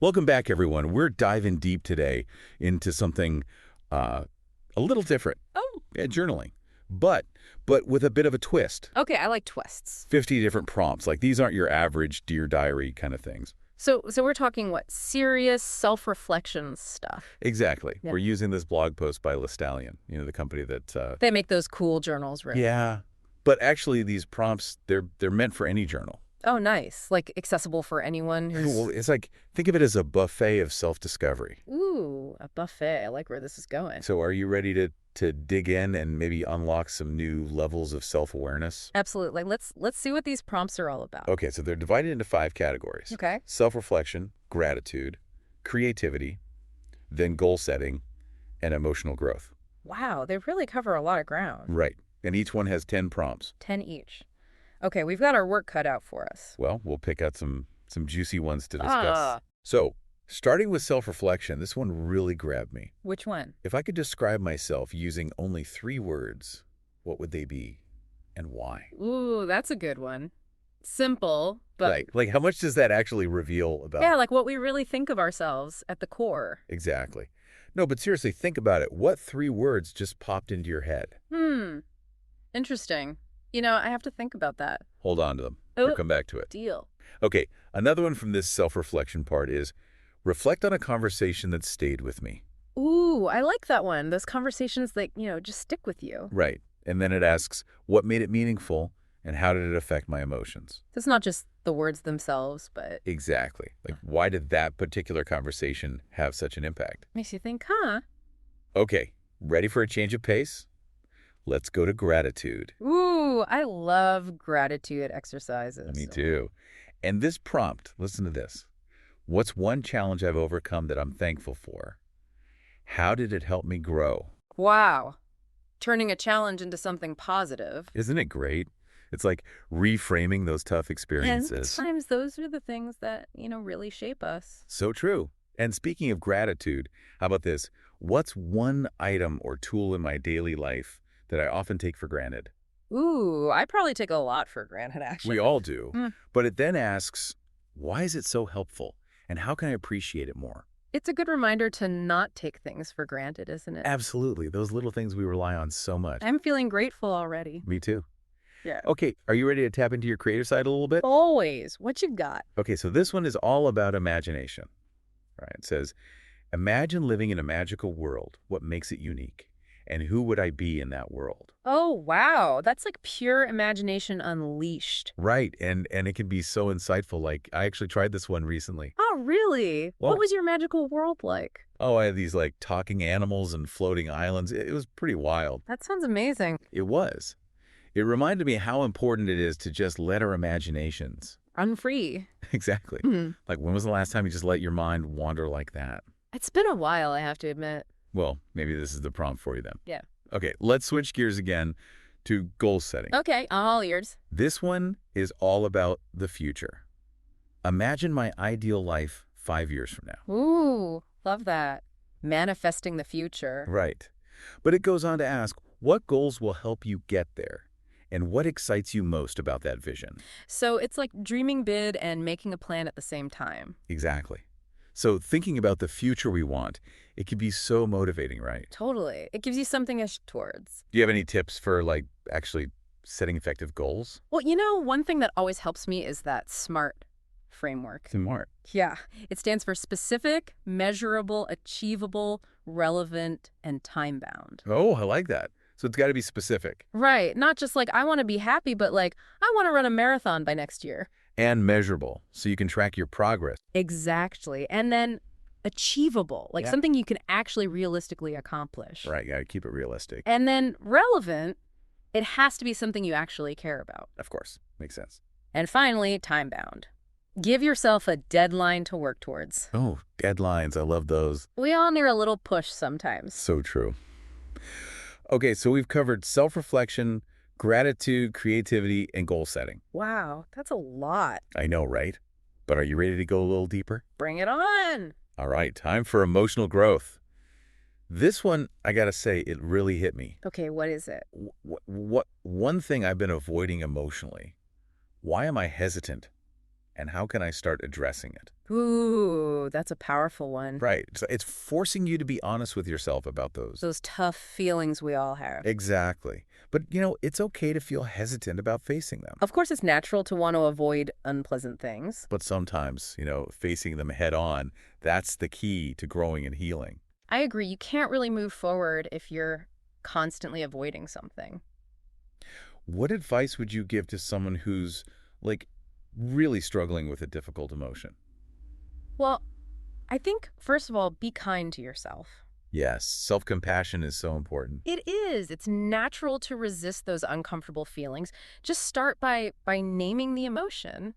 Welcome back, everyone. We're diving deep today into something a little different. Oh, Yeah, journaling. But with a bit of a twist. okay, I like twists. 50 different prompts. Like, these aren't your average Dear Diary kind of things. So we're talking what? Serious self-reflection stuff. Exactly. Yeah. We're using this blog post by Lestallion, the company that... They make those cool journals, right? Yeah. But actually, these prompts, they're meant for any journal. Oh, nice. Like accessible for anyone who's... Well, it's like, think of it as a buffet of self-discovery. Ooh, a buffet. I like where this is going. So are you ready to dig in and maybe unlock some new levels of self-awareness? Absolutely. Let's see what these prompts are all about. Okay, so they're divided into 5 categories. Okay. Self-reflection, gratitude, creativity, then goal setting, and emotional growth. Wow, they really cover a lot of ground. Right. And each one has 10 prompts. 10 each. Okay, we've got our work cut out for us. Well, we'll pick out some juicy ones to discuss. Ah. So, starting with self-reflection, this one really grabbed me. Which one? If I could describe myself using only 3 words, what would they be and why? Ooh, that's a good one. Simple, but... Like how much does that actually reveal about... Yeah, like what we really think of ourselves at the core. Exactly. No, but seriously, think about it. What 3 words just popped into your head? Interesting. I have to think about that. Hold on to them. Oh. We'll come back to it. Deal. Okay, another one from this self-reflection part is reflect on a conversation that stayed with me. Ooh, I like that one. Those conversations that, just stick with you. Right. And then it asks, what made it meaningful and how did it affect my emotions? It's not just the words themselves, but... Exactly. Like, why did that particular conversation have such an impact? Makes you think, huh? Okay, ready for a change of pace? Let's go to gratitude. Ooh, I love gratitude exercises. Me too. And this prompt, listen to this. What's one challenge I've overcome that I'm thankful for? How did it help me grow? Wow. Turning a challenge into something positive. Isn't it great? It's like reframing those tough experiences. And sometimes those are the things that, really shape us. So true. And speaking of gratitude, how about this? What's one item or tool in my daily life that I often take for granted? Ooh, I probably take a lot for granted, actually. We all do. But it then asks, why is it so helpful? And how can I appreciate it more? It's a good reminder to not take things for granted, isn't it? Absolutely. Those little things we rely on so much. I'm feeling grateful already. Me too. Yeah. Okay, are you ready to tap into your creative side a little bit? Always. What you got? Okay, so this one is all about imagination. All right, it says, imagine living in a magical world. What makes it unique? And who would I be in that world? Oh, wow. That's like pure imagination unleashed. Right, and it can be so insightful. Like, I actually tried this one recently. Oh, really? Well- What was your magical world like? Oh, I had these, like, talking animals and floating islands. It was pretty wild. That sounds amazing. It was. It reminded me how important it is to just let our imaginations... Run free. Exactly. Like, when was the last time you just let your mind wander like that? It's been a while, I have to admit. Well, maybe this is the prompt for you then. Yeah. Okay, let's switch gears again to goal setting. Okay, all ears. This one is all about the future. Imagine my ideal life 5 years from now. Ooh, love that. Manifesting the future. Right. But it goes on to ask, what goals will help you get there? And what excites you most about that vision? So it's like dreaming big and making a plan at the same time. Exactly. So thinking about the future we want, it can be so motivating, right? Totally. It gives you something to towards. Do you have any tips for, like, actually setting effective goals? Well, one thing that always helps me is that SMART framework. Smart. Yeah. It stands for specific, measurable, achievable, relevant, and time-bound. Oh, I like that. So it's got to be specific. Right. Not just like, I want to be happy, but like, I want to run a marathon by next year. And measurable, so you can track your progress. Exactly. And then achievable, like something you can actually realistically accomplish. Right, got to keep it realistic. And then relevant, it has to be something you actually care about. Of course, makes sense. And finally, time-bound. Give yourself a deadline to work towards. Oh, deadlines, I love those. We all need a little push sometimes. So true. Okay, so we've covered self-reflection, gratitude, creativity, and goal setting. Wow, that's a lot. I know, right? But are you ready to go a little deeper? Bring it on. All right, time for emotional growth. This one, I gotta say, it really hit me. Okay, what is it? What one thing I've been avoiding emotionally. Why am I hesitant And how can I start addressing it? Ooh, that's a powerful one. Right. So it's forcing you to be honest with yourself about those. Those tough feelings we all have. Exactly. But, it's okay to feel hesitant about facing them. Of course, it's natural to want to avoid unpleasant things. But sometimes, facing them head on, that's the key to growing and healing. I agree. You can't really move forward if you're constantly avoiding something. What advice would you give to someone who's, like, really struggling with a difficult emotion? Well, I think, first of all, be kind to yourself. Yes, self-compassion is so important. It is. It's natural to resist those uncomfortable feelings. Just start by naming the emotion,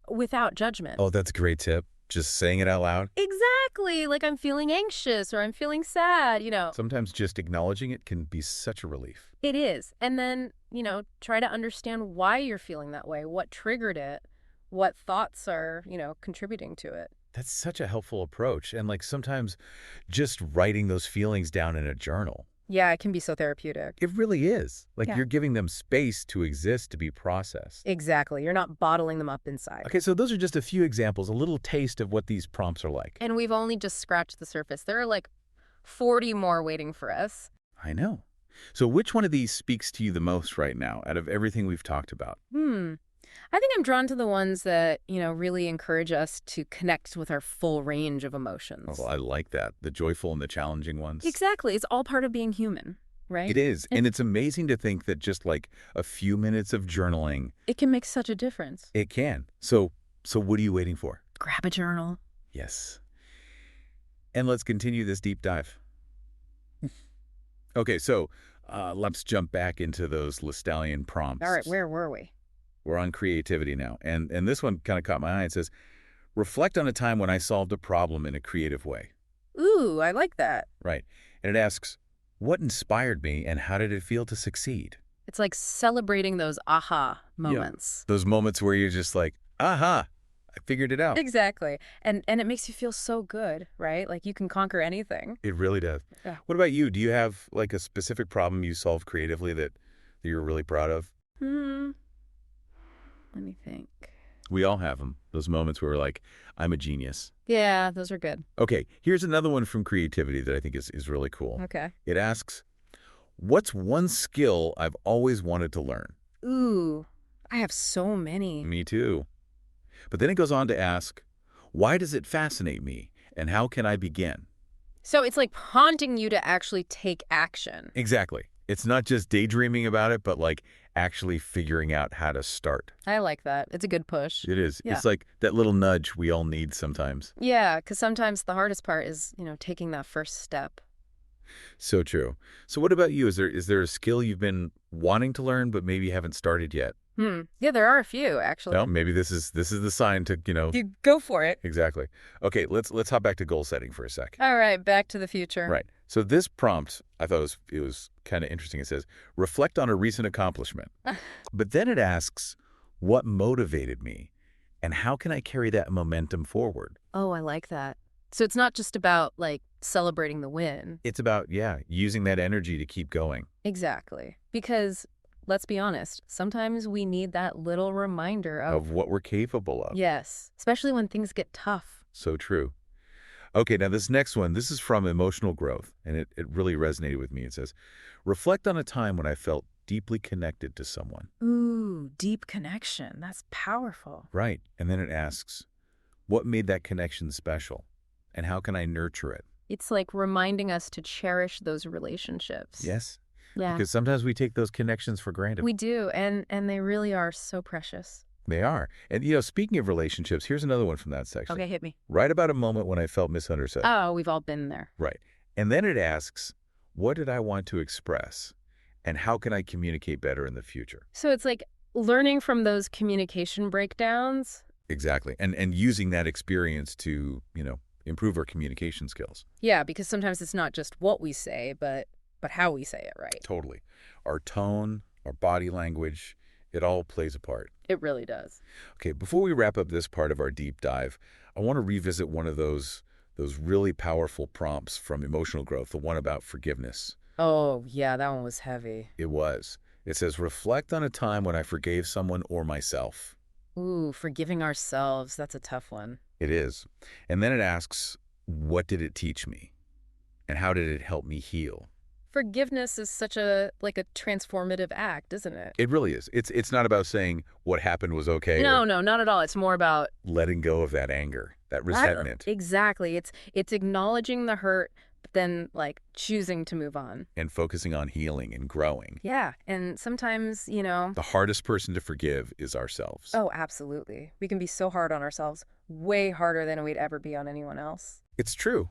without judgment. Oh, that's a great tip. Just saying it out loud. Exactly. Like I'm feeling anxious or I'm feeling sad. Sometimes just acknowledging it can be such a relief. It is. And then, try to understand why you're feeling that way, what triggered it, what thoughts are, contributing to it. That's such a helpful approach. And sometimes just writing those feelings down in a journal. Yeah, it can be so therapeutic. It really is. Yeah. You're giving them space to exist, to be processed. Exactly. You're not bottling them up inside. Okay, so those are just a few examples, a little taste of what these prompts are like. And we've only just scratched the surface. There are 40 more waiting for us. I know. So which one of these speaks to you the most right now out of everything we've talked about? I think I'm drawn to the ones that, really encourage us to connect with our full range of emotions. Well, I like that. The joyful and the challenging ones. Exactly. It's all part of being human, right? It is. And it's amazing to think that just a few minutes of journaling. It can make such a difference. It can. So what are you waiting for? Grab a journal. Yes. And let's continue this deep dive. Okay, so let's jump back into those Lestallion prompts. All right, where were we? We're on creativity now. And this one kind of caught my eye. It says, reflect on a time when I solved a problem in a creative way. Ooh, I like that. Right. And it asks, what inspired me and how did it feel to succeed? It's like celebrating those aha moments. Yeah. Those moments where you're just like, aha, I figured it out. Exactly. And it makes you feel so good, right? Like you can conquer anything. It really does. Yeah. What about you? Do you have a specific problem you solved creatively that you're really proud of? Let me think. We all have them. Those moments where we're like, I'm a genius. Yeah, those are good. Okay, here's another one from creativity that I think is really cool. Okay. It asks, what's one skill I've always wanted to learn? Ooh, I have so many. Me too. But then it goes on to ask, why does it fascinate me and how can I begin? So it's like prompting you to actually take action. Exactly. It's not just daydreaming about it, but actually figuring out how to start. I like that. It's a good push. It is. Yeah. It's like that little nudge we all need sometimes. Yeah, because sometimes the hardest part is, taking that first step. So true. So what about you? Is there a skill you've been wanting to learn but maybe haven't started yet? Yeah, there are a few, actually. No, maybe this is the sign to, You go for it. Exactly. Okay, let's hop back to goal setting for a sec. All right, back to the future. Right. So this prompt, I thought it was kind of interesting. It says, reflect on a recent accomplishment. But then it asks, what motivated me and how can I carry that momentum forward? Oh, I like that. So it's not just about, celebrating the win. It's about, using that energy to keep going. Exactly. Because, let's be honest, sometimes we need that little reminder Of what we're capable of. Yes, especially when things get tough. So true. Okay, now this next one, this is from Emotional Growth, and it really resonated with me. It says, reflect on a time when I felt deeply connected to someone. Ooh, deep connection. That's powerful. Right. And then it asks, what made that connection special? And how can I nurture it? It's like reminding us to cherish those relationships. Yes. Yeah. Because sometimes we take those connections for granted. We do, and they really are so precious. They are. And, speaking of relationships, here's another one from that section. Okay, hit me. Write about a moment when I felt misunderstood. Oh, we've all been there. Right. And then it asks, what did I want to express? And how can I communicate better in the future? So it's like learning from those communication breakdowns. Exactly. And using that experience to, improve our communication skills. Yeah, because sometimes it's not just what we say, but how we say it, right? Totally. Our tone, our body language, it all plays a part. It really does. Okay, before we wrap up this part of our deep dive, I want to revisit one of those really powerful prompts from Emotional Growth, the one about forgiveness. Oh, yeah, that one was heavy. It was. It says, reflect on a time when I forgave someone or myself. Ooh, forgiving ourselves. That's a tough one. It is. And then it asks, what did it teach me? And how did it help me heal? Forgiveness is such a transformative act, isn't it? It really is. It's not about saying what happened was okay or No, no, not at all. It's more about letting go of that anger, that resentment, exactly. It's acknowledging the hurt, but then choosing to move on. and focusing on healing and growing. Yeah, and sometimes, The hardest person to forgive is ourselves. oh, absolutely. We can be so hard on ourselves, way harder than we'd ever be on anyone else. It's true.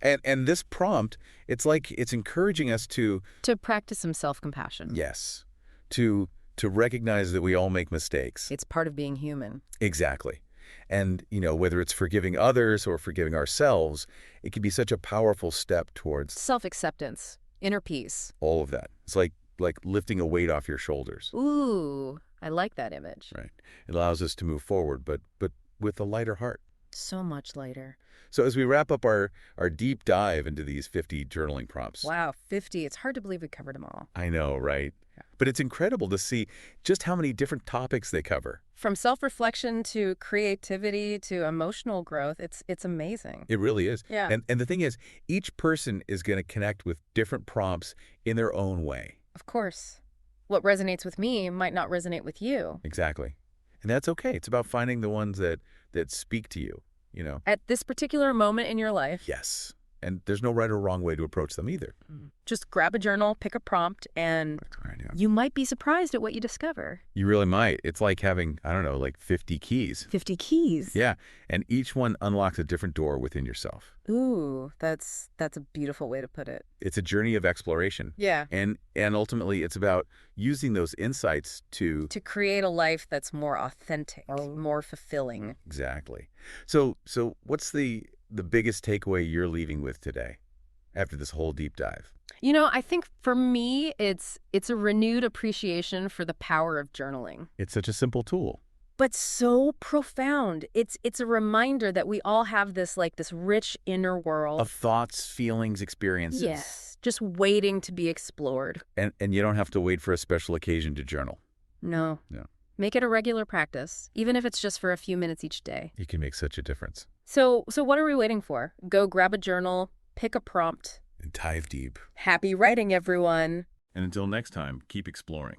And this prompt, it's encouraging us to, To practice some self-compassion. yes, to recognize that we all make mistakes. It's part of being human. Exactly. And, whether it's forgiving others or forgiving ourselves, it can be such a powerful step towards Self-acceptance, inner peace. all of that. It's like lifting a weight off your shoulders, Ooh, I like that image. right? It allows us to move forward, but with a lighter heart. So much lighter. So as we wrap up our deep dive into these 50 journaling prompts, Wow, 50. It's hard to believe we covered them all. I know, right? Yeah. But it's incredible to see just how many different topics they cover. From self-reflection to creativity to emotional growth, it's amazing. It really is. Yeah. And the thing is, each person is going to connect with different prompts in their own way. Of course. What resonates with me might not resonate with you. Exactly. And that's okay. It's about finding the ones that speak to you, At this particular moment in your life, Yes. And there's no right or wrong way to approach them either. just grab a journal, pick a prompt, and you might be surprised at what you discover. You really might. It's like having, I don't know, 50 keys. 50 keys. Yeah. And each one unlocks a different door within yourself. Ooh, that's a beautiful way to put it. It's a journey of exploration. Yeah. And ultimately, it's about using those insights to... To create a life that's more authentic, more fulfilling. Exactly. So what's the biggest takeaway you're leaving with today after this whole deep dive? I think for me, it's a renewed appreciation for the power of journaling. It's such a simple tool. But so profound. It's a reminder that we all have this rich inner world. Of thoughts, feelings, experiences. Yes, just waiting to be explored. And you don't have to wait for a special occasion to journal. No. No. Make it a regular practice, even if it's just for a few minutes each day. It can make such a difference. So what are we waiting for? Go grab a journal, pick a prompt. And dive deep. Happy writing, everyone. And until next time, keep exploring.